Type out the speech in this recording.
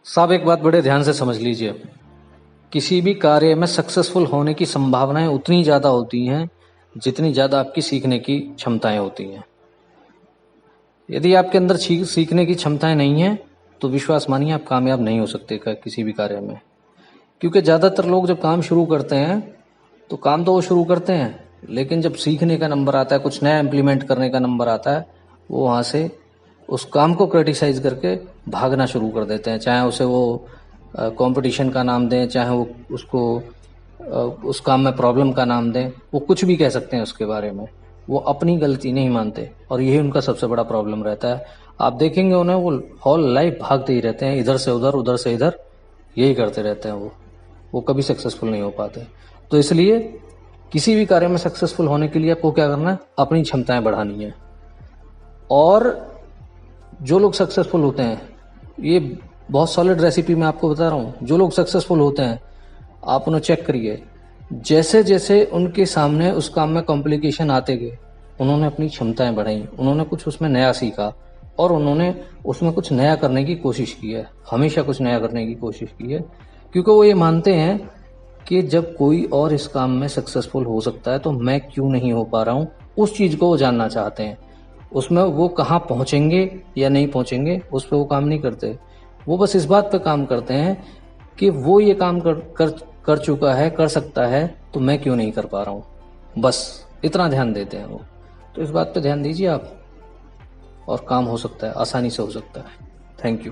साहब एक बात बड़े ध्यान से समझ लीजिए। किसी भी कार्य में सक्सेसफुल होने की संभावनाएं उतनी ज़्यादा होती हैं जितनी ज़्यादा आपकी सीखने की क्षमताएं होती हैं। यदि आपके अंदर सीखने की क्षमताएं नहीं हैं तो विश्वास मानिए आप कामयाब नहीं हो सकते किसी भी कार्य में। क्योंकि ज़्यादातर लोग जब काम शुरू करते हैं तो काम तो वो शुरू करते हैं, लेकिन जब सीखने का नंबर आता है, कुछ नया इम्प्लीमेंट करने का नंबर आता है, वो वहाँ से उस काम को क्रिटिसाइज करके भागना शुरू कर देते हैं। चाहे उसे वो कंपटीशन का नाम दें, चाहे वो उसको उस काम में प्रॉब्लम का नाम दें, वो कुछ भी कह सकते हैं उसके बारे में। वो अपनी गलती नहीं मानते और यही उनका सबसे बड़ा प्रॉब्लम रहता है। आप देखेंगे उन्हें वो होल लाइफ भागते ही रहते हैं, इधर से उधर, उधर से इधर, यही करते रहते हैं। वो कभी सक्सेसफुल नहीं हो पाते। तो इसलिए किसी भी कार्य में सक्सेसफुल होने के लिए आपको क्या करना है? अपनी क्षमताएं बढ़ानी है। और जो लोग सक्सेसफुल होते हैं, ये बहुत सॉलिड रेसिपी मैं आपको बता रहा हूँ, जो लोग सक्सेसफुल होते हैं आप उन्हें चेक करिए, जैसे जैसे उनके सामने उस काम में कॉम्प्लिकेशन आते गए, उन्होंने अपनी क्षमताएं बढ़ाई, उन्होंने कुछ उसमें नया सीखा और उन्होंने उसमें कुछ नया करने की कोशिश की है। हमेशा कुछ नया करने की कोशिश की है, क्योंकि वो ये मानते हैं कि जब कोई और इस काम में सक्सेसफुल हो सकता है तो मैं क्यों नहीं हो पा रहा हूँ। उस चीज को वो जानना चाहते हैं। उसमें वो कहाँ पहुंचेंगे या नहीं पहुंचेंगे उस पर वो काम नहीं करते। वो बस इस बात पे काम करते हैं कि वो ये काम कर चुका है, कर सकता है, तो मैं क्यों नहीं कर पा रहा हूँ। बस इतना ध्यान देते हैं वो। तो इस बात पे ध्यान दीजिए आप, और काम हो सकता है, आसानी से हो सकता है। Thank you.